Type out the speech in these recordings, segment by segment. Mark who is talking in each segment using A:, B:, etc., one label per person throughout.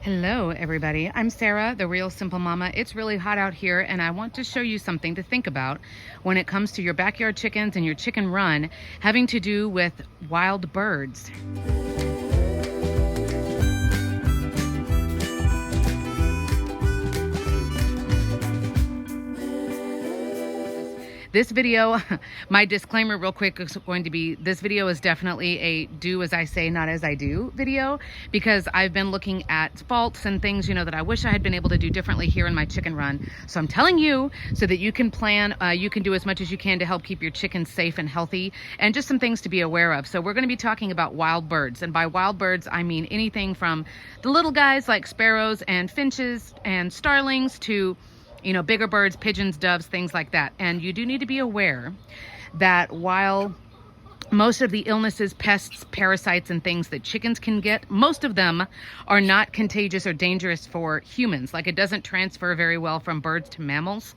A: Hello everybody, I'm Sarah, the Real Simple Mama. It's really hot out here and I want to show you something to think about when it comes to your backyard chickens and your chicken run having to do with wild birds. This video, my disclaimer real quick is going to be, this video is definitely a do as I say, not as I do video, because I've been looking at faults and things, that I wish I had been able to do differently here in my chicken run. So I'm telling you so that you can plan, you can do as much as you can to help keep your chickens safe and healthy, and just some things to be aware of. So we're going to be talking about wild birds. And by wild birds, I mean anything from the little guys like sparrows and finches and starlings to bigger birds, pigeons, doves, things like that. And you do need to be aware that while most of the illnesses, pests, parasites, and things that chickens can get, most of them are not contagious or dangerous for humans. Like, it doesn't transfer very well from birds to mammals.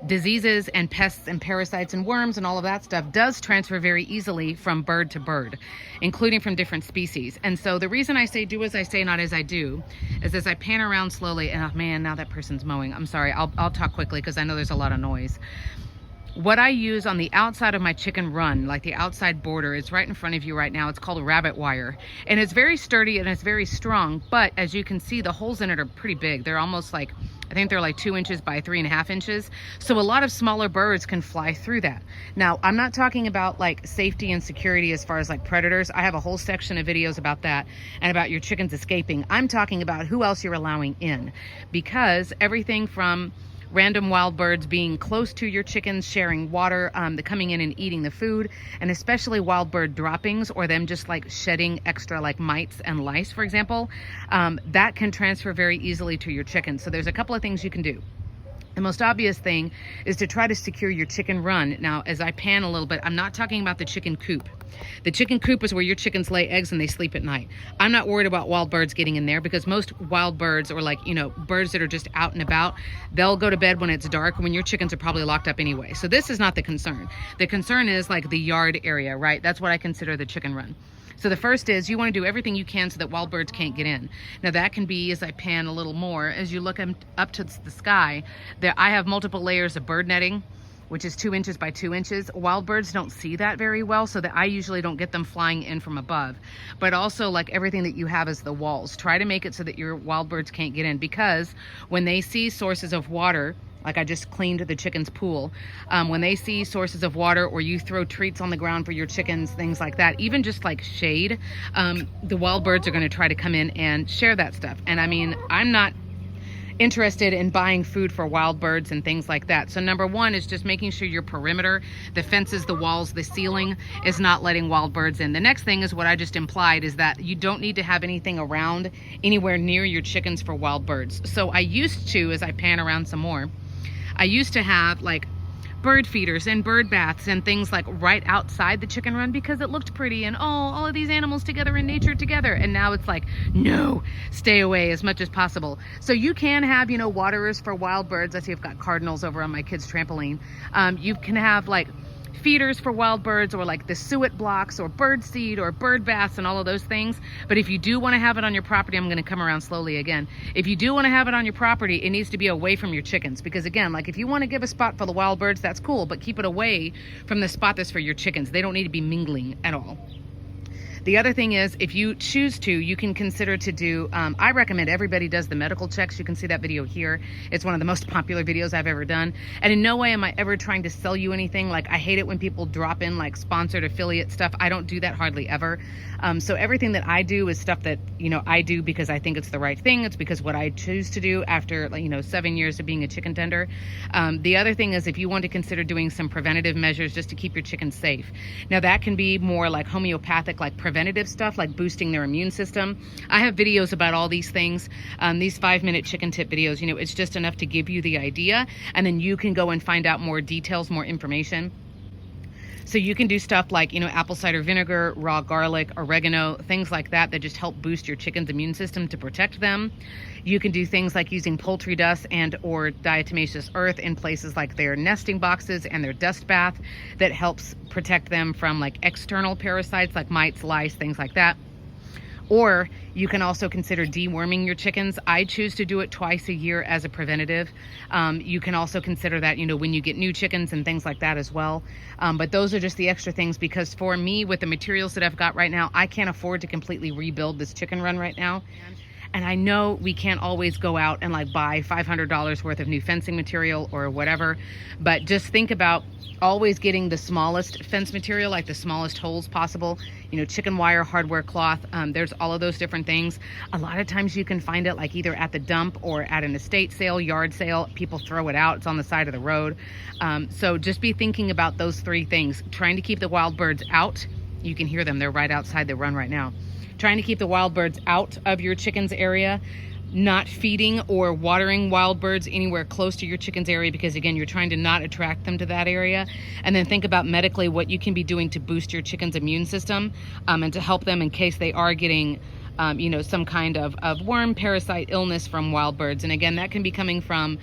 A: Diseases and pests and parasites and worms and all of that stuff does transfer very easily from bird to bird, including from different species. And so the reason I say do as I say, not as I do, is as I pan around slowly, and oh man, now that person's mowing. I'm sorry, I'll talk quickly because I know there's a lot of noise. What I use on the outside of my chicken run, like the outside border, is right in front of you right now. It's called rabbit wire. And it's very sturdy and it's very strong, but as you can see, the holes in it are pretty big. They're almost like, I think they're like 2 inches by 3.5 inches. So a lot of smaller birds can fly through that. Now, I'm not talking about like safety and security as far as like predators. I have a whole section of videos about that and about your chickens escaping. I'm talking about who else you're allowing in, because everything from random wild birds being close to your chickens, sharing water, the coming in and eating the food, and especially wild bird droppings or them just like shedding extra like mites and lice, for example, that can transfer very easily to your chickens. So there's a couple of things you can do. The most obvious thing is to try to secure your chicken run. Now, as I pan a little bit, I'm not talking about the chicken coop. The chicken coop is where your chickens lay eggs and they sleep at night. I'm not worried about wild birds getting in there, because most wild birds, or like, birds that are just out and about, they'll go to bed when it's dark, when your chickens are probably locked up anyway. So this is not the concern. The concern is like the yard area, right? That's what I consider the chicken run. So the first is you want to do everything you can so that wild birds can't get in. Now that can be, as I pan a little more, as you look up to the sky, there I have multiple layers of bird netting, which is 2 inches by 2 inches. Wild birds don't see that very well, so that I usually don't get them flying in from above. But also, like, everything that you have is the walls. Try to make it so that your wild birds can't get in, because when they see sources of water, like I just cleaned the chicken's pool, when they see sources of water, or you throw treats on the ground for your chickens, things like that, even just like shade, the wild birds are going to try to come in and share that stuff. And I mean, I'm not interested in buying food for wild birds and things like that. So number one is just making sure your perimeter, the fences, the walls, the ceiling, is not letting wild birds in. The next thing is what I just implied, is that you don't need to have anything around anywhere near your chickens for wild birds. So I used to, as I pan around some more, I used to have like bird feeders and bird baths and things like right outside the chicken run, because it looked pretty and all of these animals together in nature together. And now it's like, no, stay away as much as possible. So you can have, waterers for wild birds. I see I've got cardinals over on my kids' trampoline. You can have like feeders for wild birds, or like the suet blocks, or bird seed, or bird baths, and all of those things. But if you do want to have it on your property, I'm going to come around slowly again. If you do want to have it on your property, it needs to be away from your chickens, because again, like if you want to give a spot for the wild birds, that's cool, but keep it away from the spot that's for your chickens. They don't need to be mingling at all. The other thing is, if you choose to, you can consider to do, I recommend everybody does the medical checks. You can see that video here. It's one of the most popular videos I've ever done. And in no way am I ever trying to sell you anything. Like, I hate it when people drop in like sponsored affiliate stuff. I don't do that hardly ever. So everything that I do is stuff that, I do because I think it's the right thing. It's because what I choose to do after, 7 years of being a chicken tender. The other thing is, if you want to consider doing some preventative measures just to keep your chickens safe. Now that can be more like homeopathic, like preventative stuff, like boosting their immune system. I have videos about all these things. These 5-minute chicken tip videos, it's just enough to give you the idea, and then you can go and find out more details, more information. So you can do stuff like, apple cider vinegar, raw garlic, oregano, things like that just help boost your chicken's immune system to protect them. You can do things like using poultry dust and or diatomaceous earth in places like their nesting boxes and their dust bath that helps protect them from like external parasites like mites, lice, things like that. Or you can also consider deworming your chickens. I choose to do it twice a year as a preventative. You can also consider that, you know, when you get new chickens and things like that as well. But those are just the extra things, because for me, with the materials that I've got right now, I can't afford to completely rebuild this chicken run right now. And I know we can't always go out and like buy $500 worth of new fencing material or whatever, but just think about always getting the smallest fence material, like the smallest holes possible, you know, chicken wire, hardware cloth. There's all of those different things. A lot of times you can find it like either at the dump or at an estate sale, yard sale. People throw it out. It's on the side of the road. So just be thinking about those three things. Trying to keep the wild birds out. You can hear them. They're right outside the run right now. Trying to keep the wild birds out of your chickens area, not feeding or watering wild birds anywhere close to your chickens area, because again, you're trying to not attract them to that area. And then think about medically what you can be doing to boost your chickens' immune system, and to help them in case they are getting you know, some kind of worm parasite illness from wild birds. And again, that can be coming from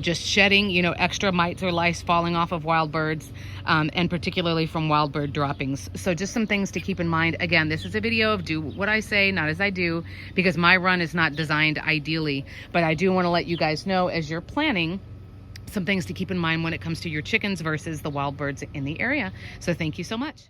A: just shedding, you know, extra mites or lice falling off of wild birds, and particularly from wild bird droppings. So just some things to keep in mind. Again, this is a video of do what I say, not as I do, because my run is not designed ideally, but I do want to let you guys know as you're planning some things to keep in mind when it comes to your chickens versus the wild birds in the area. So thank you so much.